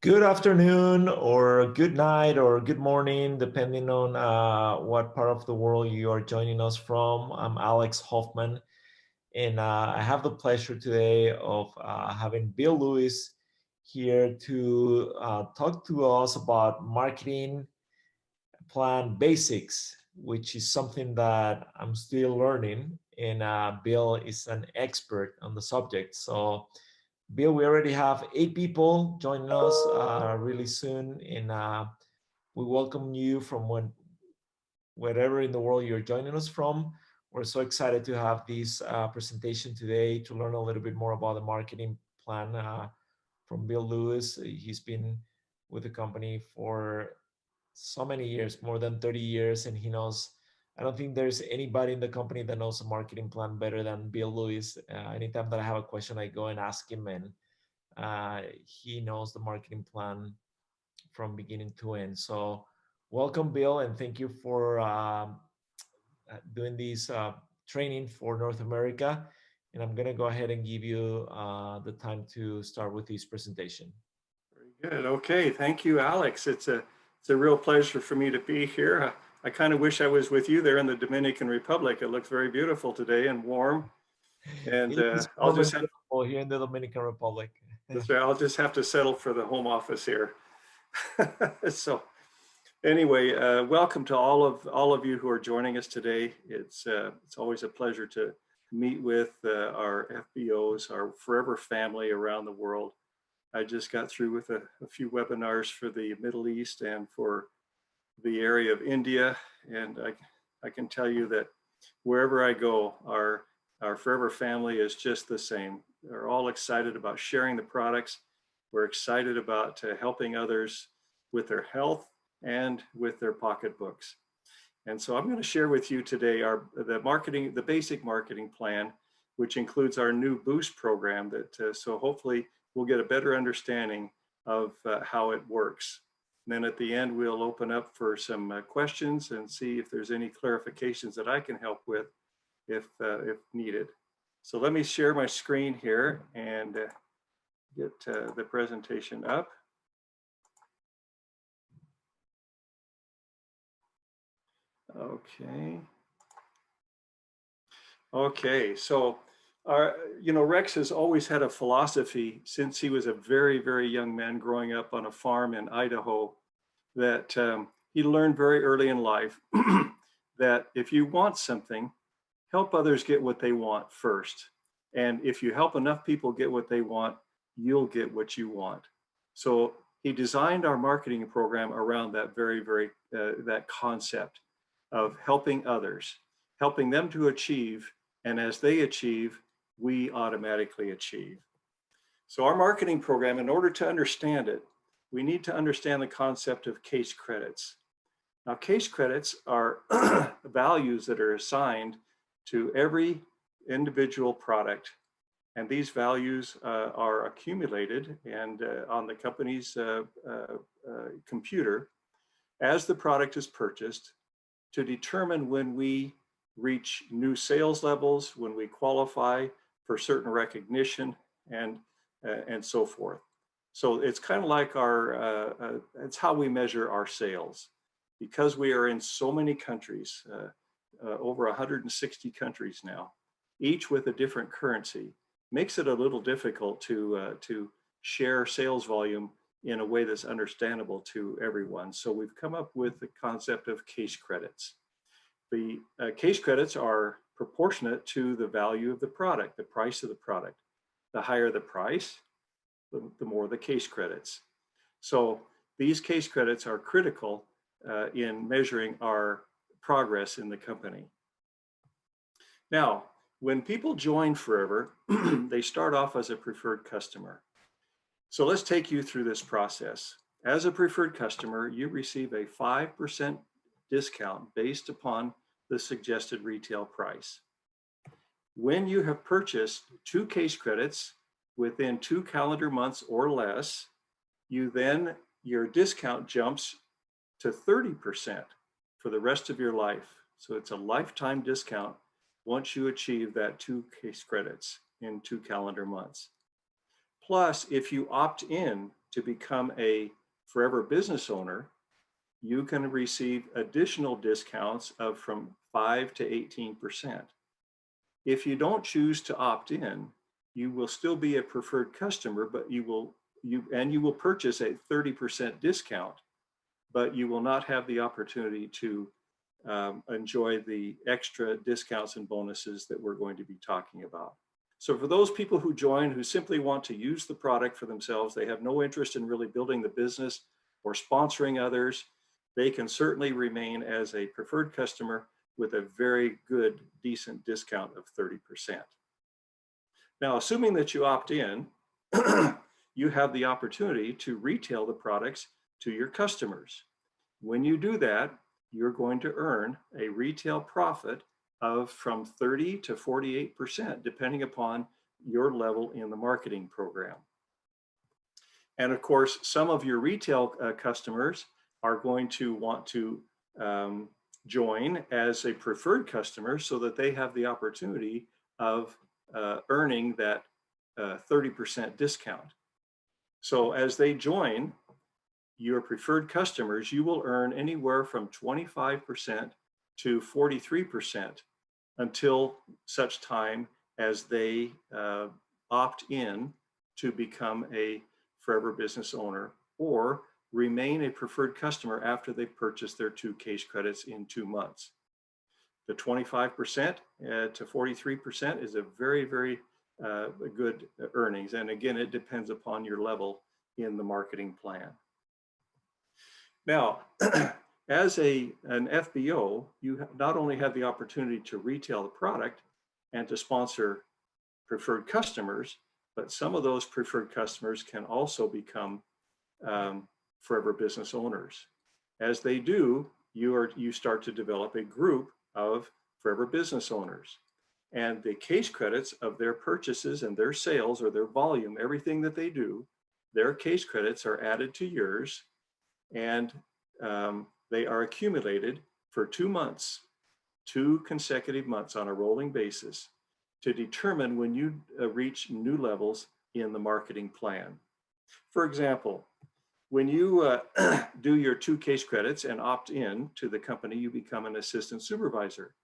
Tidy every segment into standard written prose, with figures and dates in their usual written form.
Good afternoon, or good night, or good morning, depending on what part of the world you are joining us from. I'm Alex Hoffman, and I have the pleasure today of having Bill Lewis here to talk to us about marketing plan basics, which is something that I'm still learning, and Bill is an expert on the subject. So Bill, we already have 8 people joining us really soon, and we welcome you from wherever in the world you're joining us from. We're so excited to have this presentation today to learn a little bit more about the marketing plan from Bill Lewis. He's been with the company for so many years, more than 30 years, and he knows. I don't think there's anybody in the company that knows a marketing plan better than Bill Lewis. Anytime that I have a question, I go and ask him, and he knows the marketing plan from beginning to end. So welcome, Bill, and thank you for doing this training for North America. And I'm going to go ahead and give you the time to start with this presentation. Very good. Okay. Thank you, Alex. It's a real pleasure for me to be here. I kind of wish I was with you there in the Dominican Republic. It looks very beautiful today and warm. And I'll just have here in the Dominican Republic. That's right. I'll just have to settle for the home office here. So anyway, welcome to all of you who are joining us today. It's always a pleasure to meet with our FBOs, our forever family around the world. I just got through with a few webinars for the Middle East and for the area of India, and I can tell you that wherever I go, our forever family is just the same. They're all excited about sharing the products. We're excited about helping others with their health and with their pocketbooks. And so I'm going to share with you today the basic marketing plan, which includes our new Boost program that so hopefully we'll get a better understanding of how it works. And then at the end, we'll open up for some questions and see if there's any clarifications that I can help with if needed. So let me share my screen here and get the presentation up. Okay, so Rex has always had a philosophy since he was a very, very young man growing up on a farm in Idaho that he learned very early in life that if you want something, help others get what they want first. And if you help enough people get what they want, you'll get what you want. So he designed our marketing program around that that concept of helping others, helping them to achieve. And as they achieve, we automatically achieve. So our marketing program, in order to understand it, we need to understand the concept of case credits. Now, case credits are values that are assigned to every individual product. And these values are accumulated and on the company's computer as the product is purchased to determine when we reach new sales levels, when we qualify for certain recognition, and so forth. So it's kind of like it's how we measure our sales. Because we are in so many countries, over 160 countries now, each with a different currency, makes it a little difficult to share sales volume in a way that's understandable to everyone. So we've come up with the concept of case credits. The case credits are proportionate to the value of the product, the price of the product. The higher the price, the more the case credits. So these case credits are critical in measuring our progress in the company. Now, when people join Forever, they start off as a preferred customer. So let's take you through this process. As a preferred customer, you receive a 5% discount based upon the suggested retail price. When you have purchased 2 case credits within 2 calendar months or less, your discount jumps to 30% for the rest of your life. So it's a lifetime discount once you achieve that 2 case credits in 2 calendar months. Plus, if you opt in to become a forever business owner, you can receive additional discounts of from 5 to 18%. If you don't choose to opt in, you will still be a preferred customer, but you will purchase a 30% discount, but you will not have the opportunity to enjoy the extra discounts and bonuses that we're going to be talking about. So for those people who join who simply want to use the product for themselves, they have no interest in really building the business or sponsoring others, they can certainly remain as a preferred customer with a very good, decent discount of 30%. Now, assuming that you opt in, you have the opportunity to retail the products to your customers. When you do that, you're going to earn a retail profit of from 30 to 48%, depending upon your level in the marketing program. And of course, some of your retail customers are going to want to join as a preferred customer so that they have the opportunity of earning that 30% discount. So as they join your preferred customers, you will earn anywhere from 25% to 43% until such time as they opt in to become a forever business owner or remain a preferred customer after they purchase their 2 case credits in 2 months. The 25% to 43% is a very, very good earnings. And again, it depends upon your level in the marketing plan. Now, as an FBO, you not only have the opportunity to retail the product and to sponsor preferred customers, but some of those preferred customers can also become forever business owners. As they do, you start to develop a group of forever business owners. And the case credits of their purchases and their sales or their volume, everything that they do, their case credits are added to yours, and they are accumulated for 2 months, 2 consecutive months on a rolling basis to determine when you reach new levels in the marketing plan. For example, when you do your 2 case credits and opt in to the company, you become an assistant supervisor.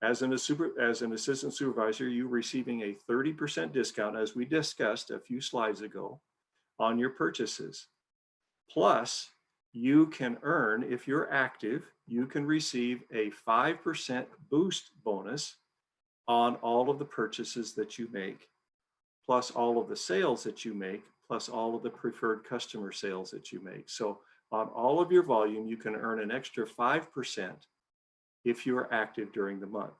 As an assistant supervisor, you're receiving a 30% discount, as we discussed a few slides ago, on your purchases. Plus, you can earn, if you're active, you can receive a 5% boost bonus on all of the purchases that you make, plus all of the sales that you make, plus all of the preferred customer sales that you make. So on all of your volume, you can earn an extra 5% if you are active during the month.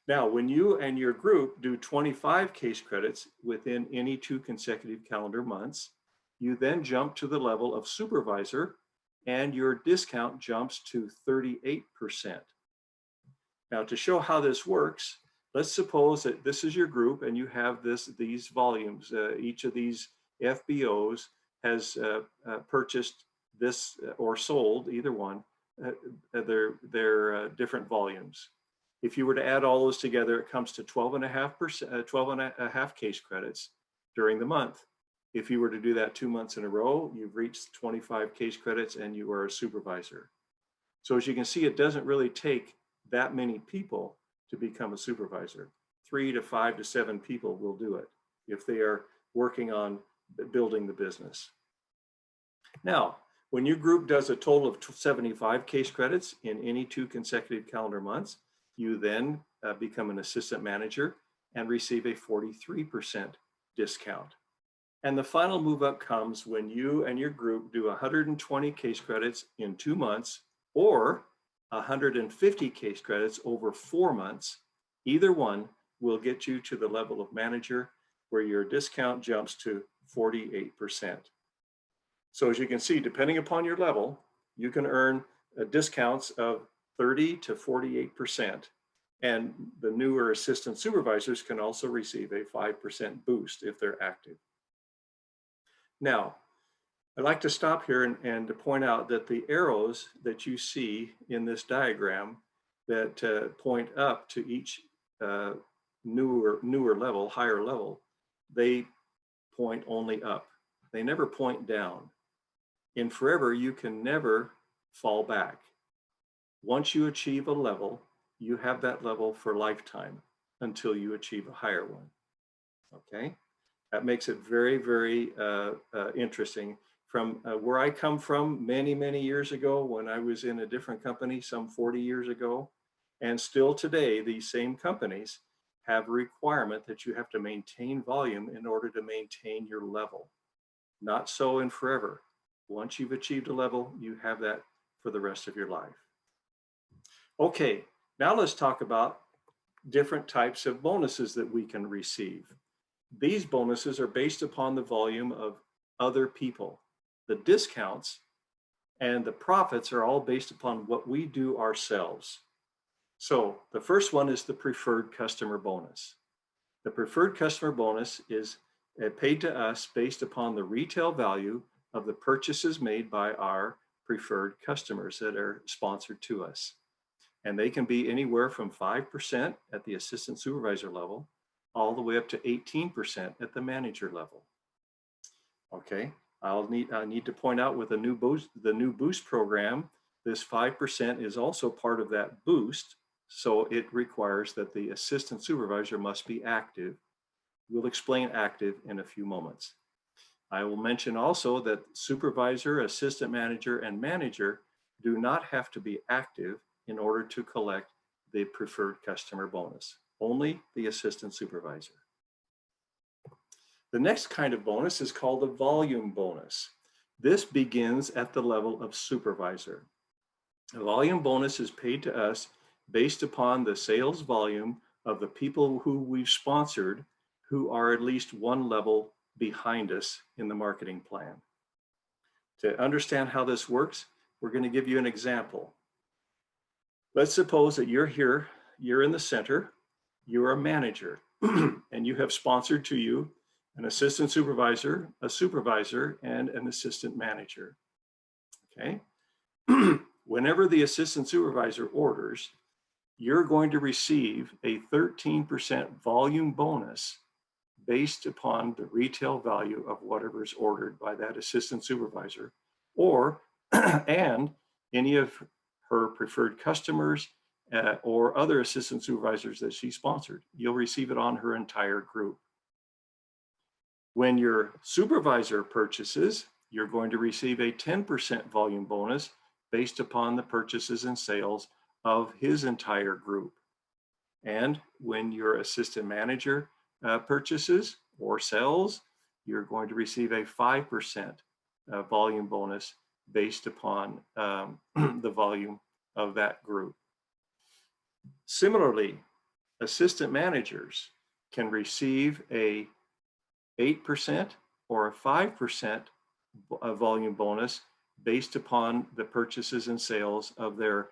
Now, when you and your group do 25 case credits within any 2 consecutive calendar months, you then jump to the level of supervisor and your discount jumps to 38%. Now, to show how this works, let's suppose that this is your group and you have these volumes. Each of these FBOs has purchased this or sold, either one, their different volumes. If you were to add all those together, it comes to 12.5 case credits during the month. If you were to do that 2 months in a row, you've reached 25 case credits and you are a supervisor. So as you can see, it doesn't really take that many people to become a supervisor. 3 to 5 to 7 people will do it if they are working on building the business. Now, when your group does a total of 75 case credits in any 2 consecutive calendar months, you then become an assistant manager and receive a 43% discount. And the final move up comes when you and your group do 120 case credits in 2 months or 150 case credits over 4 months. Either one will get you to the level of manager where your discount jumps to 48%. So as you can see, depending upon your level, you can earn discounts of 30 to 48%. And the newer assistant supervisors can also receive a 5% boost if they're active. Now, I'd like to stop here and to point out that the arrows that you see in this diagram that point up to each newer level, higher level, they point only up. They never point down. In forever, you can never fall back. Once you achieve a level, you have that level for lifetime until you achieve a higher one. Okay, that makes it very, very interesting. From where I come from many, many years ago, when I was in a different company some 40 years ago, and still today, these same companies have a requirement that you have to maintain volume in order to maintain your level. Not so in forever. Once you've achieved a level, you have that for the rest of your life. Okay, now let's talk about different types of bonuses that we can receive. These bonuses are based upon the volume of other people. The discounts and the profits are all based upon what we do ourselves. So the first one is the preferred customer bonus. The preferred customer bonus is paid to us based upon the retail value of the purchases made by our preferred customers that are sponsored to us. And they can be anywhere from 5% at the assistant supervisor level, all the way up to 18% at the manager level. Okay, I need to point out with the new boost program, this 5% is also part of that boost. So it requires that the assistant supervisor must be active. We'll explain active in a few moments. I will mention also that supervisor, assistant manager, and manager do not have to be active in order to collect the preferred customer bonus, only the assistant supervisor. The next kind of bonus is called the volume bonus. This begins at the level of supervisor. The volume bonus is paid to us based upon the sales volume of the people who we've sponsored who are at least one level behind us in the marketing plan. To understand how this works, we're going to give you an example. Let's suppose that you're here, you're in the center, you're a manager, and you have sponsored to you an assistant supervisor, a supervisor, and an assistant manager. Okay. Whenever the assistant supervisor orders, you're going to receive a 13% volume bonus based upon the retail value of whatever is ordered by that assistant supervisor, or and any of her preferred customers or other assistant supervisors that she sponsored. You'll receive it on her entire group. When your supervisor purchases, you're going to receive a 10% volume bonus based upon the purchases and sales of his entire group. And when your assistant manager purchases or sells, you're going to receive a 5% volume bonus based upon the volume of that group. Similarly, assistant managers can receive a 8% or a 5% volume bonus based upon the purchases and sales of their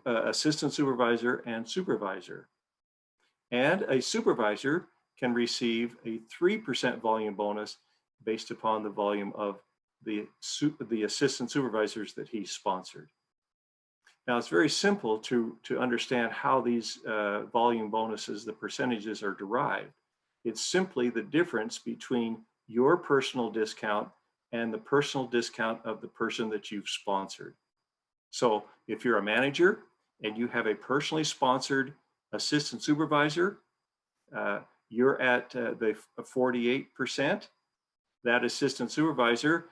assistant supervisor and supervisor. And a supervisor can receive a 3% volume bonus based upon the volume of the assistant supervisors that he sponsored. Now, it's very simple to understand how these volume bonuses, the percentages, are derived. It's simply the difference between your personal discount and the personal discount of the person that you've sponsored. So if you're a manager and you have a personally sponsored assistant supervisor, you're at the 48%. That assistant supervisor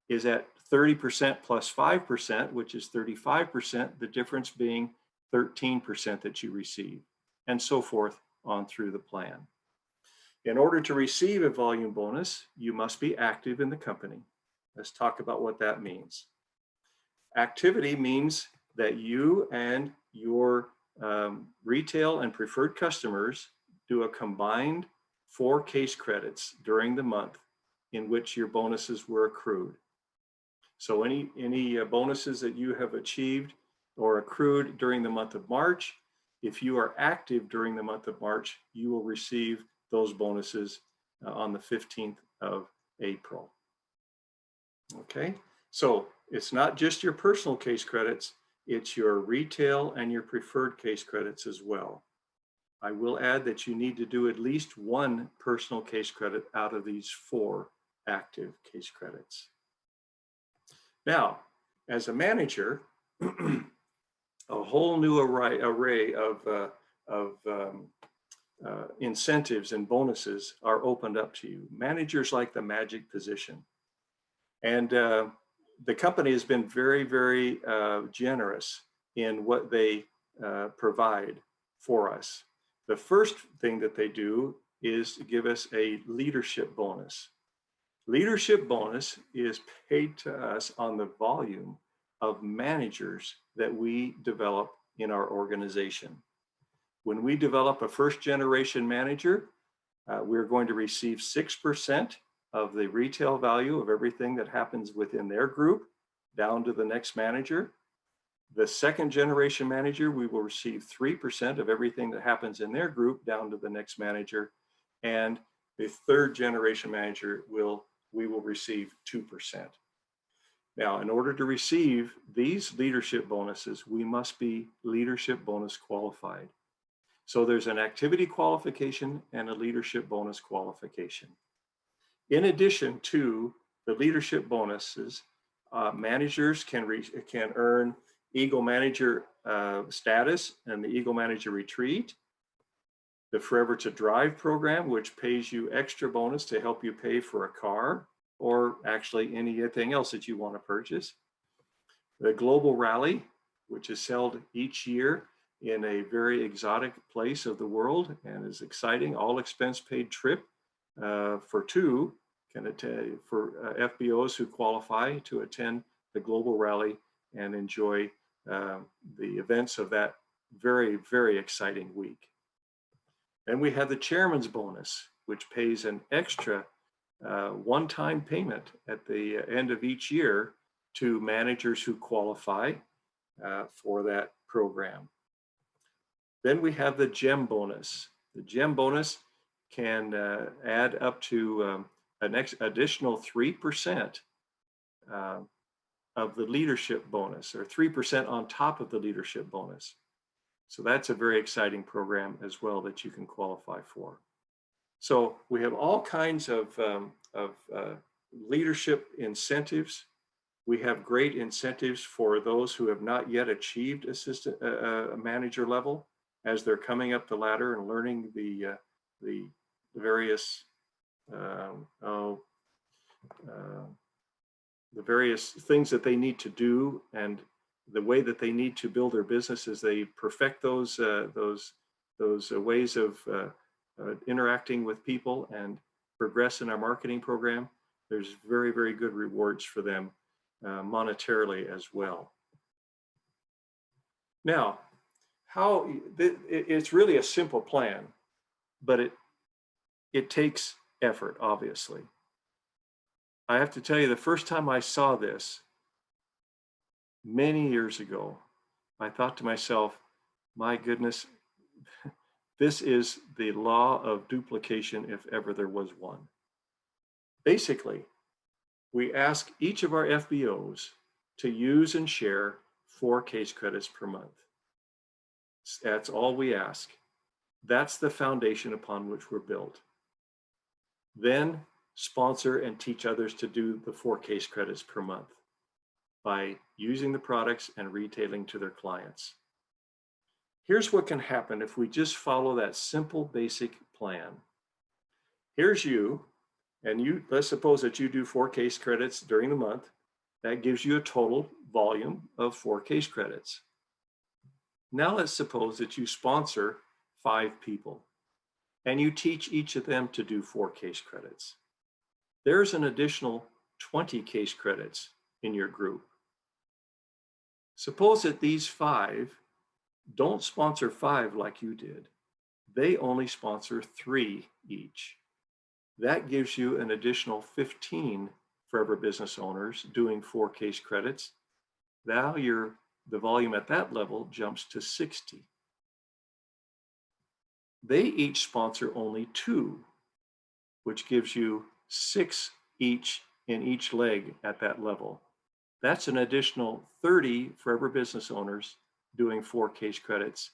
is at 30% plus 5%, which is 35%, the difference being 13% that you receive, and so forth on through the plan. In order to receive a volume bonus, you must be active in the company. Let's talk about what that means. Activity means that you and your retail and preferred customers do a combined 4 case credits during the month in which your bonuses were accrued. So any bonuses that you have achieved or accrued during the month of March, if you are active during the month of March, you will receive those bonuses on the 15th of April. Okay, so it's not just your personal case credits, it's your retail and your preferred case credits as well. I will add that you need to do at least 1 personal case credit out of these 4 active case credits. Now, as a manager, a whole new array of incentives and bonuses are opened up to you. Managers like the magic position. And the company has been very, very generous in what they provide for us. The first thing that they do is give us a leadership bonus. Leadership bonus is paid to us on the volume of managers that we develop in our organization. When we develop a first generation manager, we're going to receive 6% of the retail value of everything that happens within their group down to the next manager. The second generation manager, we will receive 3% of everything that happens in their group down to the next manager. And the third generation manager we will receive 2%. Now, in order to receive these leadership bonuses, we must be leadership bonus qualified. So there's an activity qualification and a leadership bonus qualification. In addition to the leadership bonuses, managers can earn Eagle Manager status and the Eagle Manager Retreat, the Forever to Drive program, which pays you extra bonus to help you pay for a car or actually anything else that you want to purchase. The Global Rally, which is held each year in a very exotic place of the world and is exciting, all expense paid trip for FBOs who qualify to attend the Global Rally and enjoy the events of that very, very exciting week. Then we have the Chairman's Bonus, which pays an extra one-time payment at the end of each year to managers who qualify for that program. Then we have the GEM Bonus. The GEM Bonus can add up to an additional 3% of the leadership bonus, or 3% on top of the leadership bonus. So that's a very exciting program as well that you can qualify for. So we have all kinds of leadership incentives. We have great incentives for those who have not yet achieved assistant manager level as they're coming up the ladder and learning the various things that they need to do and the way that they need to build their business as they perfect those ways of interacting with people and progress in our marketing program. There's very, very good rewards for them monetarily as well. Now, it's really a simple plan, but it takes effort, obviously. I have to tell you, the first time I saw this many years ago, I thought to myself, my goodness, this is the law of duplication if ever there was one. Basically, we ask each of our FBOs to use and share 4 case credits per month. That's all we ask. That's the foundation upon which we're built. Then sponsor and teach others to do the 4 case credits per month by using the products and retailing to their clients. Here's what can happen if we just follow that simple, basic plan. Here's you, and let's suppose that you do 4 case credits during the month. That gives you a total volume of 4 case credits. Now let's suppose that you sponsor 5 people and you teach each of them to do 4 case credits. There's an additional 20 case credits in your group. Suppose that these 5 don't sponsor 5 like you did. They only sponsor 3 each. That gives you an additional 15 forever business owners doing 4 case credits. Now the volume at that level jumps to 60. They each sponsor only 2, which gives you 6 each in each leg at that level. That's an additional 30 forever business owners doing 4 case credits.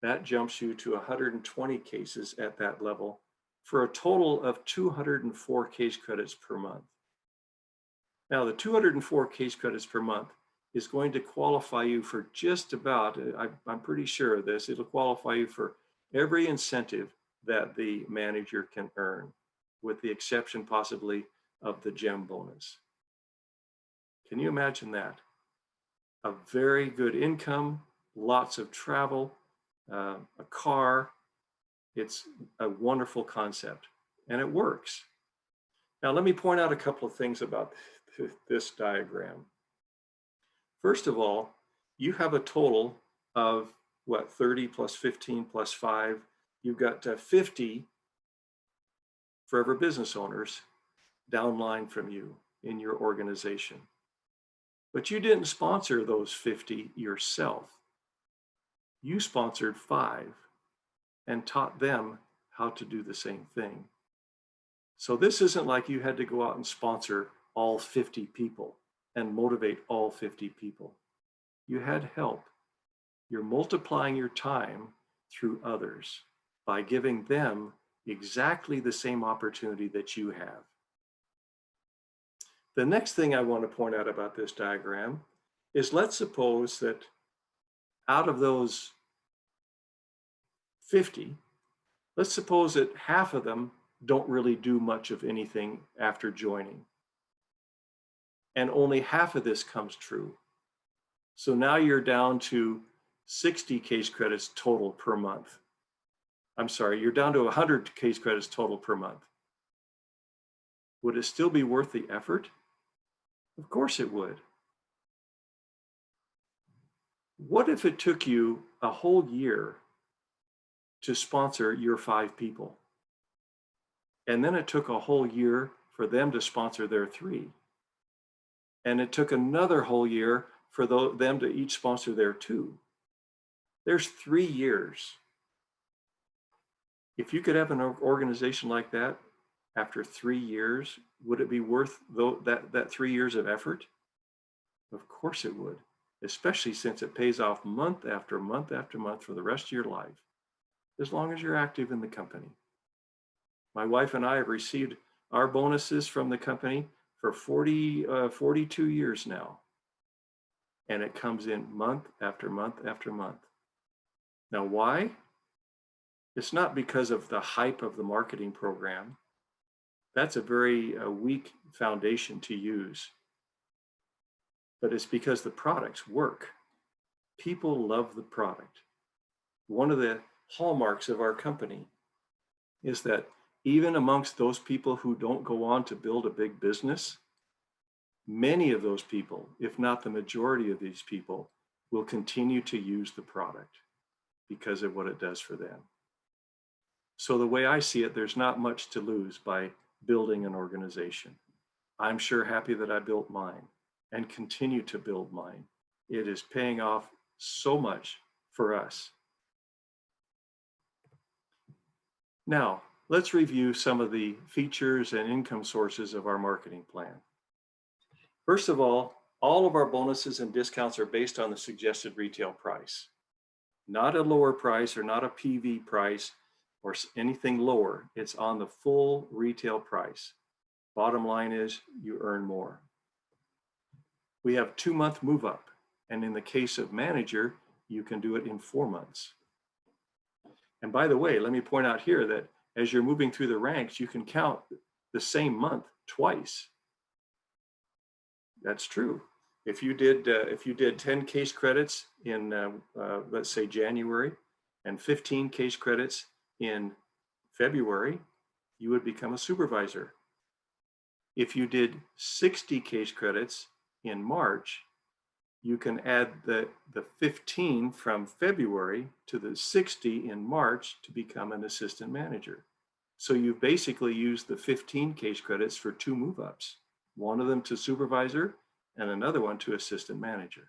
That jumps you to 120 cases at that level. for a total of 204 case credits per month. Now, the 204 case credits per month is going to qualify you for just about, I'm pretty sure of this, it'll qualify you for every incentive that the manager can earn, with the exception possibly of the gem bonus. Can you imagine that? A very good income, lots of travel, a car. It's a wonderful concept, and it works. Now, let me point out a couple of things about this diagram. First of all, you have a total of what, 30 plus 15 plus 5. You've got 50 forever business owners downline from you in your organization. But you didn't sponsor those 50 yourself. You sponsored 5 and taught them how to do the same thing. So this isn't like you had to go out and sponsor all 50 people and motivate all 50 people. You had help. You're multiplying your time through others by giving them exactly the same opportunity that you have. The next thing I want to point out about this diagram is, let's suppose that out of those 50, let's suppose that half of them don't really do much of anything after joining. And only half of this comes true. So now you're down to 60 case credits total per month. I'm sorry, you're down to 100 case credits total per month. Would it still be worth the effort? Of course it would. What if it took you a whole year to sponsor your 5 people? And then it took a whole year for them to sponsor their 3. And it took another whole year for them to each sponsor their 2. There's 3 years. If you could have an organization like that after 3 years, would it be worth that 3 years of effort? Of course it would, especially since it pays off month after month after month for the rest of your life, as long as you're active in the company. My wife and I have received our bonuses from the company for 42 years now. And it comes in month after month after month. Now, why? It's not because of the hype of the marketing program. That's a very weak foundation to use. But it's because the products work. People love the product. One of the hallmarks of our company is that even amongst those people who don't go on to build a big business, many of those people, if not the majority of these people, will continue to use the product because of what it does for them. So the way I see it, there's not much to lose by building an organization. I'm sure happy that I built mine and continue to build mine. It is paying off so much for us. Now, let's review some of the features and income sources of our marketing plan. First of all of our bonuses and discounts are based on the suggested retail price, not a lower price or not a PV price or anything lower. It's on the full retail price. Bottom line is you earn more. We have 2-month move up. And in the case of manager, you can do it in 4 months. And by the way, let me point out here that as you're moving through the ranks, you can count the same month twice. That's true. If you did 10 case credits in, let's say January, and 15 case credits in February, you would become a supervisor. If you did 60 case credits in March, you can add the 15 from February to the 60 in March to become an assistant manager. So you basically use the 15 case credits for 2 move-ups, one of them to supervisor and another one to assistant manager.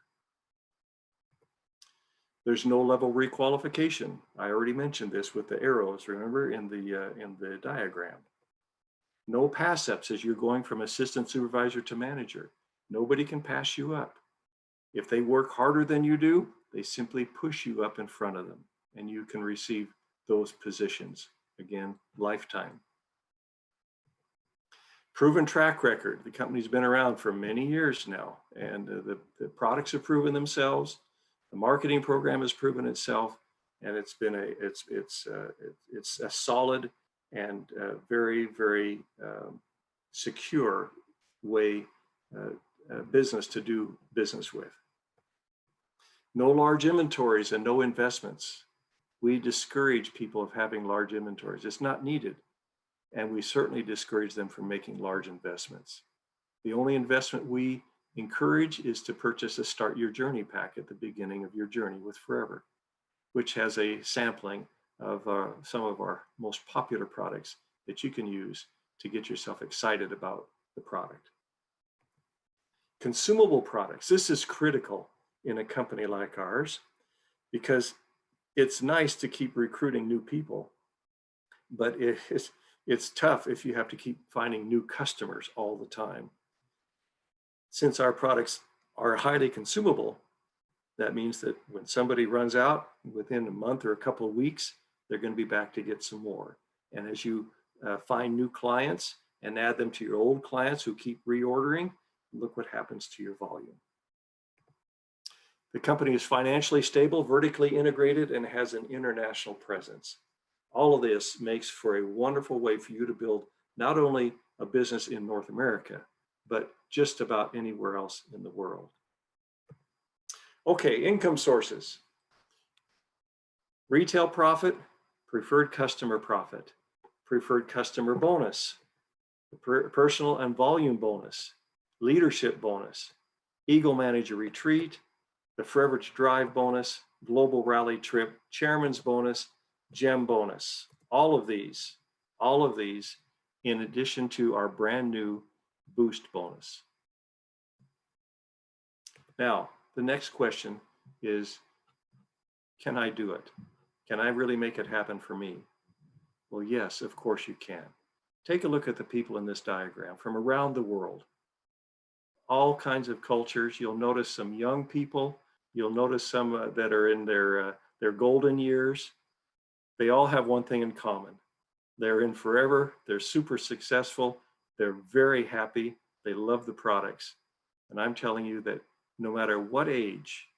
There's no level requalification. I already mentioned this with the arrows, remember, in the diagram. No pass-ups as you're going from assistant supervisor to manager. Nobody can pass you up. If they work harder than you do, they simply push you up in front of them and you can receive those positions. again, lifetime. Proven track record. The company's been around for many years now, and the products have proven themselves. The marketing program has proven itself, and it's been it's a solid and very, very secure way business to do business with. No large inventories and no investments. We discourage people of having large inventories. It's not needed. And we certainly discourage them from making large investments. The only investment we encourage is to purchase a Start Your Journey pack at the beginning of your journey with Forever, which has a sampling of some of our most popular products that you can use to get yourself excited about the product. Consumable products. This is critical in a company like ours because it's nice to keep recruiting new people, but it's tough if you have to keep finding new customers all the time. Since our products are highly consumable, that means that when somebody runs out within a month or a couple of weeks, they're going to be back to get some more. And as you find new clients and add them to your old clients who keep reordering, look what happens to your volume. The company is financially stable, vertically integrated, and has an international presence. All of this makes for a wonderful way for you to build not only a business in North America, but just about anywhere else in the world. Okay, income sources. Retail profit, preferred customer profit, preferred customer bonus, personal and volume bonus, leadership bonus, Eagle Manager Retreat, the Forever to Drive bonus, Global Rally Trip, Chairman's bonus, Gem bonus. All of these in addition to our brand new Boost bonus. Now, the next question is, can I do it? Can I really make it happen for me? Well, yes, of course you can. Take a look at the people in this diagram from around the world. All kinds of cultures. You'll notice some young people. You'll notice some that are in their golden years. They all have one thing in common. They're in Forever. They're super successful. They're very happy. They love the products. And I'm telling you that no matter what age,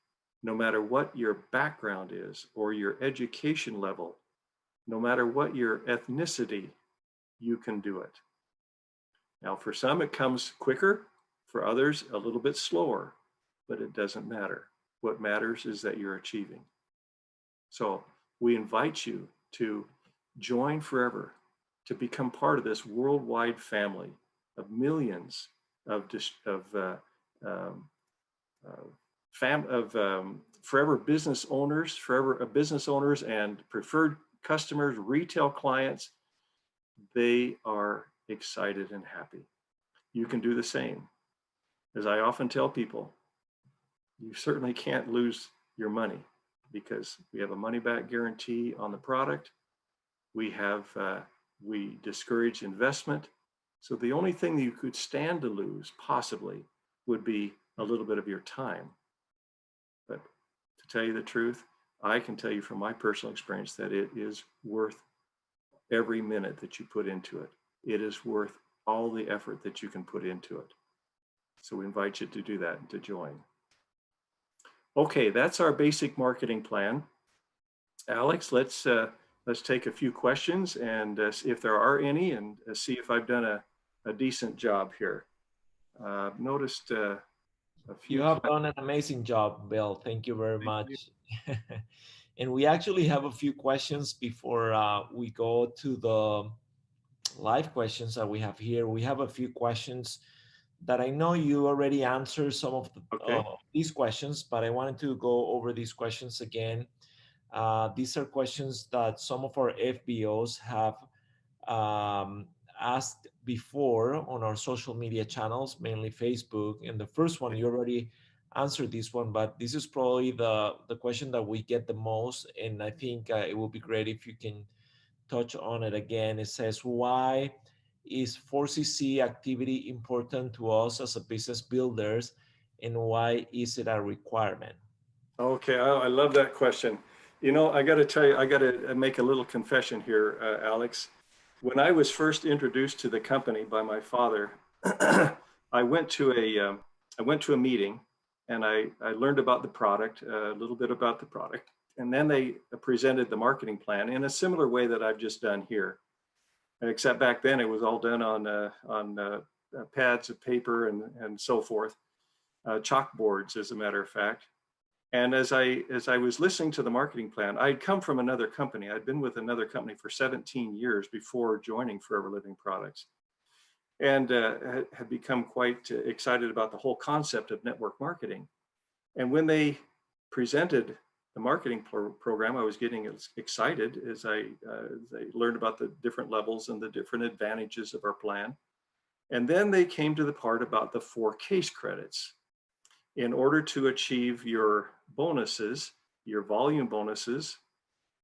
no matter what your background is or your education level, no matter what your ethnicity, you can do it. Now, for some, it comes quicker. For others, a little bit slower, but it doesn't matter. What matters is that you're achieving. So we invite you to join Forever, to become part of this worldwide family of millions of Forever business owners, and preferred customers, retail clients. They are excited and happy. You can do the same. As I often tell people, you certainly can't lose your money because we have a money-back guarantee on the product. We discourage investment. So the only thing that you could stand to lose possibly would be a little bit of your time. But to tell you the truth, I can tell you from my personal experience that it is worth every minute that you put into it. It is worth all the effort that you can put into it. So we invite you to do that and to join. Okay, that's our basic marketing plan. Alex, let's take a few questions and see if there are any, and see if I've done a decent job here. I've noticed a few. You have done an amazing job, Bill. Thank you very much. And we actually have a few questions before we go to the live questions that we have here. We have a few questions that I know you already answered some of these questions, but I wanted to go over these questions again. These are questions that some of our FBOs have asked before on our social media channels, mainly Facebook. And the first one, you already answered this one, but this is probably the question that we get the most. And I think it will be great if you can touch on it again. It says, why is 4cc activity important to us as a business builders, and why is it a requirement? Okay, I love that question. You know, I got to tell you, I got to make a little confession here, Alex. When I was first introduced to the company by my father, I went to a meeting, and I learned about the product, a little bit about the product, and then they presented the marketing plan in a similar way that I've just done here, except back then it was all done on pads of paper and so forth, chalkboards, as a matter of fact. And as I was listening to the marketing plan, I'd come from another company. I'd been with another company for 17 years before joining Forever Living Products, and had become quite excited about the whole concept of network marketing. And when they presented the marketing program, I was getting excited as I learned about the different levels and the different advantages of our plan. And then they came to the part about the 4 case credits. In order to achieve your bonuses, your volume bonuses,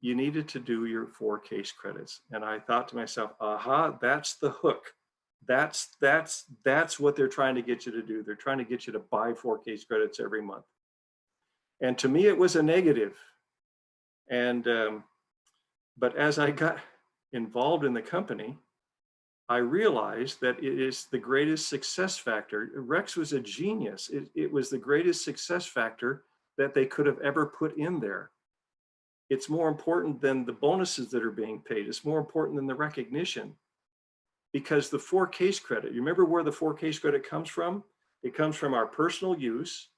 you needed to do your 4 case credits. And I thought to myself, aha, that's the hook. That's what they're trying to get you to do. They're trying to get you to buy 4 case credits every month. And to me, it was a negative. And but as I got involved in the company, I realized that it is the greatest success factor. Rex was a genius. It was the greatest success factor that they could have ever put in there. It's more important than the bonuses that are being paid. It's more important than the recognition, because the 4 case credit, you remember where the 4 case credit comes from? It comes from our personal use,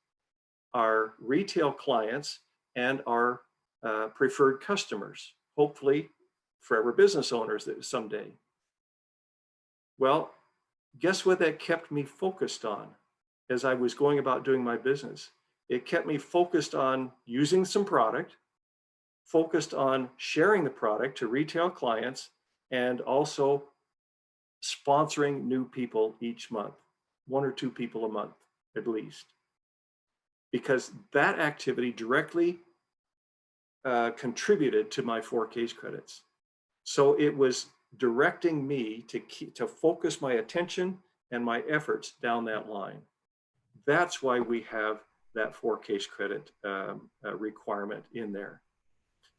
our retail clients, and our preferred customers, hopefully forever business owners someday. Well, guess what that kept me focused on as I was going about doing my business? It kept me focused on using some product, focused on sharing the product to retail clients, and also sponsoring new people each month, 1 or 2 people a month at least. Because that activity directly contributed to my 4 case credits. So it was directing me to focus my attention and my efforts down that line. That's why we have that 4 case credit requirement in there.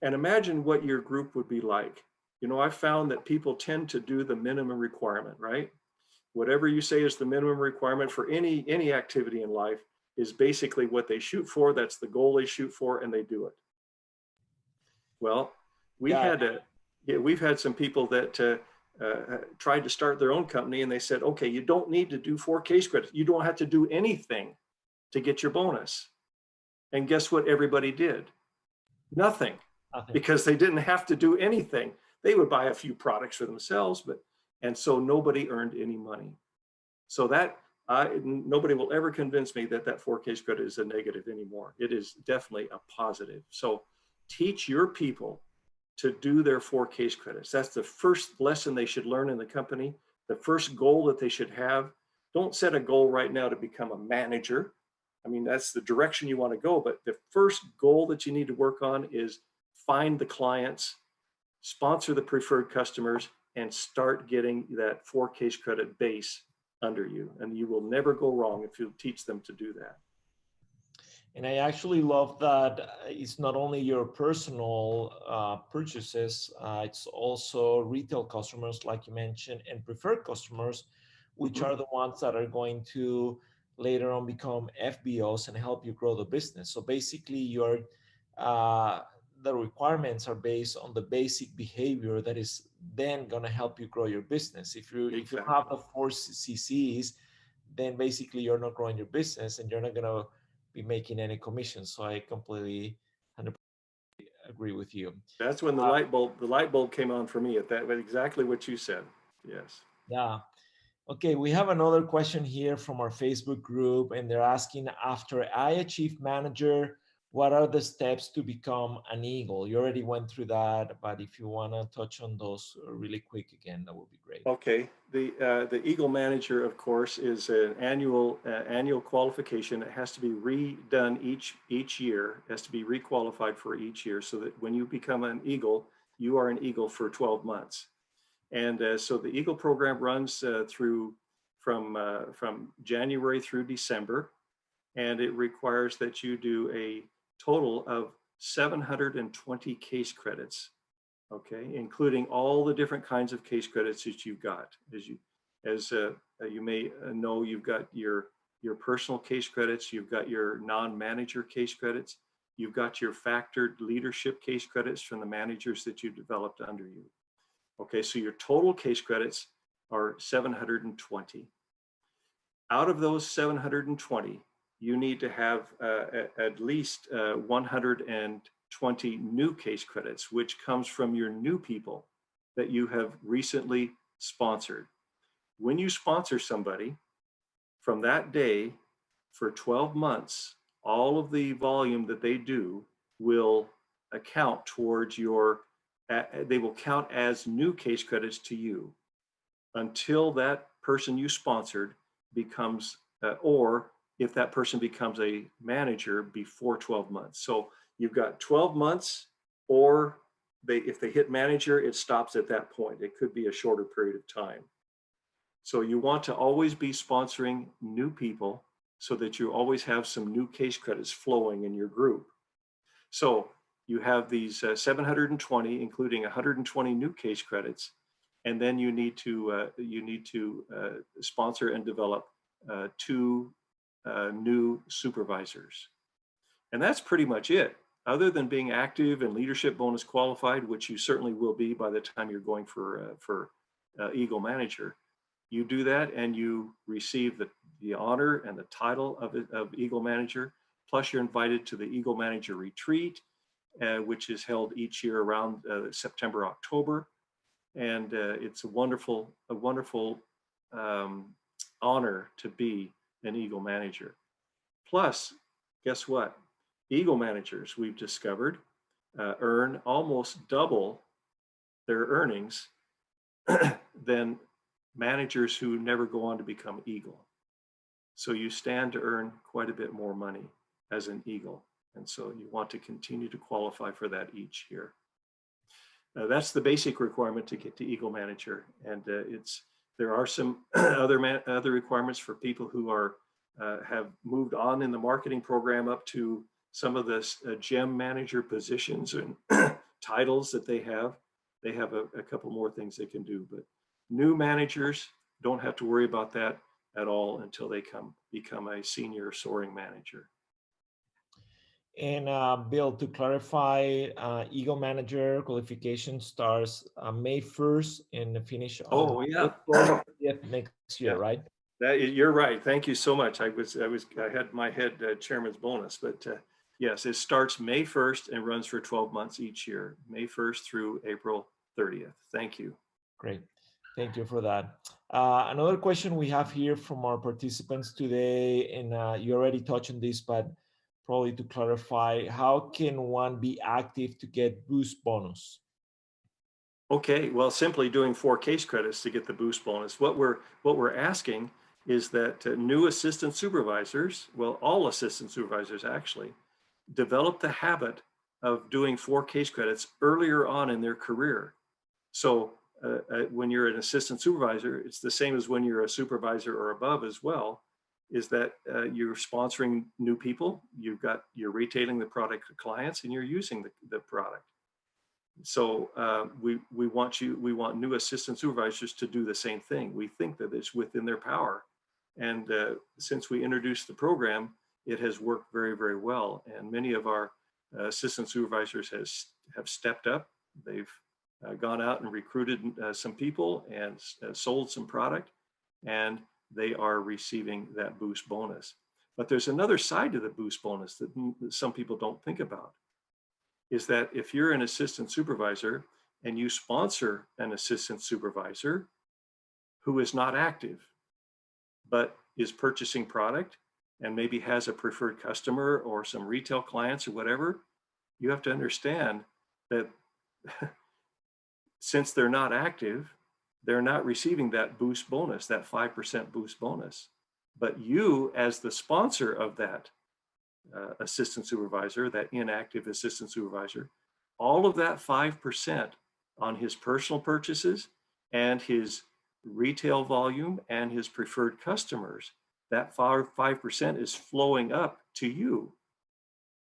And imagine what your group would be like. You know, I found that people tend to do the minimum requirement, right? Whatever you say is the minimum requirement for any activity in life is basically what they shoot for. That's the goal they shoot for, and they do it. Well, we've had some people that tried to start their own company, and they said, okay, you don't need to do 4 case credits. You don't have to do anything to get your bonus. And guess what everybody did? Nothing. Because they didn't have to do anything. They would buy a few products for themselves, and so nobody earned any money. So that nobody will ever convince me that 4 case credit is a negative anymore. It is definitely a positive. So teach your people to do their 4 case credits. That's the first lesson they should learn in the company, the first goal that they should have. Don't set a goal right now to become a manager. I mean, that's the direction you want to go, but the first goal that you need to work on is find the clients, sponsor the preferred customers, and start getting that 4 case credit base under you. And you will never go wrong if you teach them to do that. And I actually love that it's not only your personal purchases, it's also retail customers, like you mentioned, and preferred customers, which are the ones that are going to later on become FBOs and help you grow the business. So basically, the requirements are based on the basic behavior that is then going to help you grow your business. If you have the 4 CCs, then basically you're not growing your business and you're not going to be making any commissions. So I completely 100% agree with you. That's when the light bulb came on for me at that, exactly what you said. Yes. Yeah. Okay, we have another question here from our Facebook group, and they're asking, after I achieve manager, what are the steps to become an eagle? You already went through that, but if you want to touch on those really quick again, that would be great. Okay, the Eagle Manager, of course, is an annual qualification. It has to be redone each year. It has to be requalified for each year, so that when you become an Eagle, you are an Eagle for 12 months. And so the Eagle program runs from January through December, and it requires that you do a total of 720 case credits, okay, including all the different kinds of case credits that you've got. As you may know, you've got your personal case credits, you've got your non-manager case credits, you've got your factored leadership case credits from the managers that you developed under you. Okay, so your total case credits are 720. Out of those 720, you need to have at least 120 new case credits, which comes from your new people that you have recently sponsored. When you sponsor somebody, from that day for 12 months, all of the volume that they do will account towards they will count as new case credits to you until that person you sponsored becomes, or if that person becomes a manager before 12 months. So you've got 12 months, or if they hit manager, it stops at that point. It could be a shorter period of time. So you want to always be sponsoring new people so that you always have some new case credits flowing in your group. So you have these 720, including 120 new case credits, and then you need to sponsor and develop 2 new supervisors. And that's pretty much it. Other than being active and leadership bonus qualified, which you certainly will be by the time you're going for Eagle Manager, you do that and you receive the honor and the title of Eagle Manager. Plus, you're invited to the Eagle Manager Retreat, which is held each year around September, October. And it's a wonderful honor to be an Eagle Manager. Plus, guess what? Eagle Managers, we've discovered, earn almost double their earnings than managers who never go on to become Eagle. So you stand to earn quite a bit more money as an Eagle. And so you want to continue to qualify for that each year. That's the basic requirement to get to Eagle Manager. And there are some other requirements for people who have moved on in the marketing program up to some of the gem manager positions and titles that they have. They have a couple more things they can do, but new managers don't have to worry about that at all until they become a senior soaring manager. And Bill, to clarify, Eagle Manager qualification starts May 1st and finish on April 30th next year, right? You're right. Thank you so much. I had my head chairman's bonus, but yes, it starts May 1st and runs for 12 months each year, May 1st through April 30th. Thank you. Great. Thank you for that. Another question we have here from our participants today, and you already touched on this, but probably to clarify, how can one be active to get boost bonus? Okay, well, simply doing 4 case credits to get the boost bonus. What we're asking is that new assistant supervisors, well, all assistant supervisors actually, develop the habit of doing 4 case credits earlier on in their career. So when you're an assistant supervisor, it's the same as when you're a supervisor or above as well, is that you're sponsoring new people, you're retailing the product to clients, and you're using the product. So we want new assistant supervisors to do the same thing. We think that it's within their power. And since we introduced the program, it has worked very, very well. And many of our assistant supervisors have stepped up. They've gone out and recruited some people and sold some product, and they are receiving that boost bonus. But there's another side to the boost bonus that some people don't think about, is that if you're an assistant supervisor and you sponsor an assistant supervisor who is not active, but is purchasing product and maybe has a preferred customer or some retail clients or whatever, you have to understand that since they're not active, they're not receiving that boost bonus, that 5% boost bonus. But you, as the sponsor of that assistant supervisor, that inactive assistant supervisor, all of that 5% on his personal purchases and his retail volume and his preferred customers, that 5% is flowing up to you,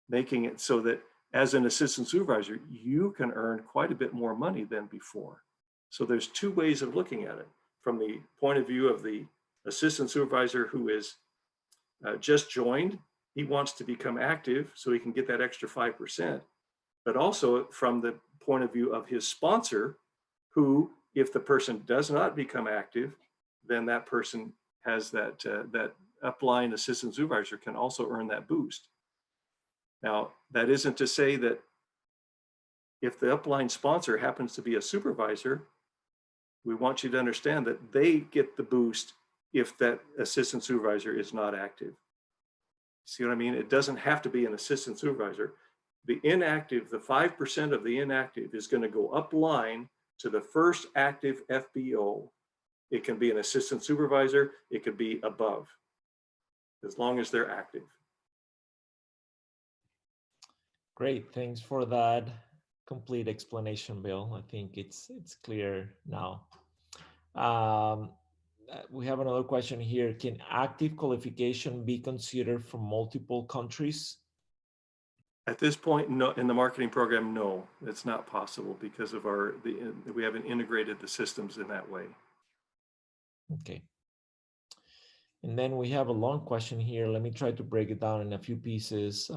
making it so that as an assistant supervisor, you can earn quite a bit more money than before. So there's two ways of looking at it. From the point of view of the assistant supervisor who is just joined, he wants to become active so he can get that extra 5%. But also from the point of view of his sponsor, who, if the person does not become active, then that person has that upline assistant supervisor can also earn that boost. Now, that isn't to say that if the upline sponsor happens to be a supervisor, we want you to understand that they get the boost if that assistant supervisor is not active. See what I mean? It doesn't have to be an assistant supervisor. The inactive, the 5% of the inactive is going to go up line to the first active FBO. It can be an assistant supervisor, it could be above, as long as they're active. Great, thanks for that complete explanation, Bill. I think it's clear now. We have another question here. Can active qualification be considered from multiple countries? At this point, no, in the marketing program, no, it's not possible because of we haven't integrated the systems in that way. Okay. And then we have a long question here. Let me try to break it down in a few pieces.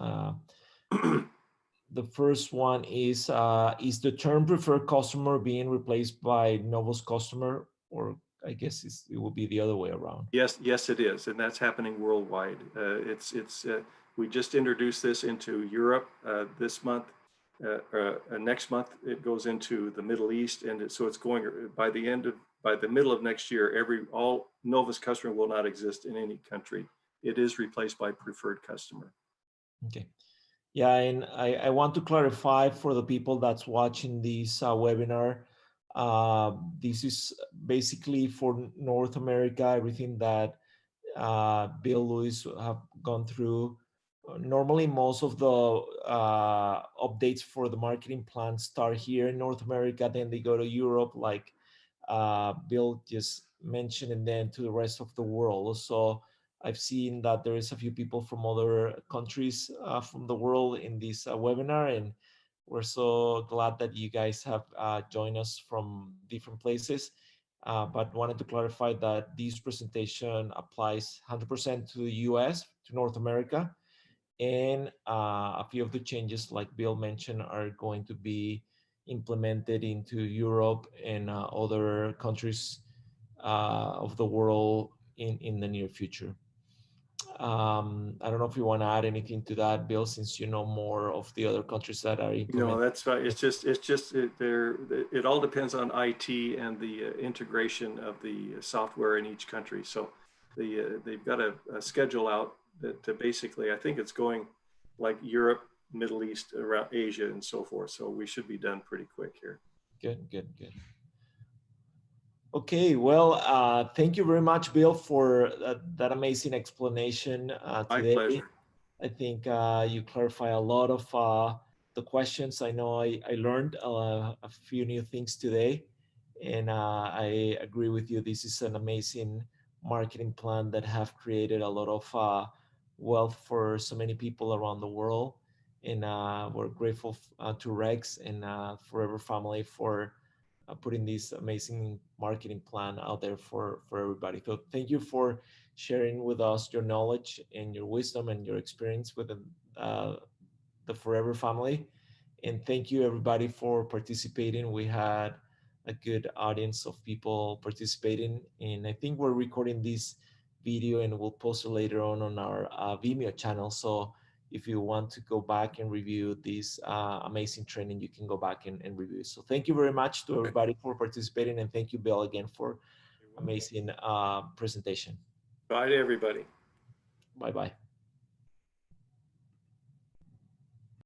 The first one is the term preferred customer being replaced by novice customer, or I guess it will be the other way around? Yes, it is, and that's happening worldwide. We just introduced this into Europe this month. Next month it goes into the Middle East, and so it's going by the middle of next year. All novice customer will not exist in any country. It is replaced by preferred customer. Okay. Yeah, and I want to clarify for the people that's watching this webinar. This is basically for North America, everything that Bill, Luis have gone through. Normally, most of the updates for the marketing plan start here in North America, then they go to Europe, like Bill just mentioned, and then to the rest of the world. So I've seen that there is a few people from other countries from the world in this webinar, and we're so glad that you guys have joined us from different places. But wanted to clarify that this presentation applies 100% to the US, to North America, and a few of the changes, like Bill mentioned, are going to be implemented into Europe and other countries of the world in the near future. I don't know if you want to add anything to that, Bill, since you know more of the other countries that are implementing. No, that's right. It all depends on IT and the integration of the software in each country. So they've got a schedule out that basically, I think it's going like Europe, Middle East, around Asia, and so forth. So we should be done pretty quick here. Good. Okay, well, thank you very much, Bill, for that amazing explanation today. My pleasure. I think you clarify a lot of the questions. I know I learned a few new things today, and I agree with you. This is an amazing marketing plan that have created a lot of wealth for so many people around the world. And we're grateful to Rex and Forever Family for putting this amazing marketing plan out there for everybody. So thank you for sharing with us your knowledge and your wisdom and your experience with the Forever Family. And thank you everybody for participating. We had a good audience of people participating, and I think we're recording this video and we'll post it later on our Vimeo channel. So if you want to go back and review this amazing training, you can go back and review. So thank you very much to everybody for participating, and thank you, Bill, again for amazing presentation. Bye to everybody. Bye-bye.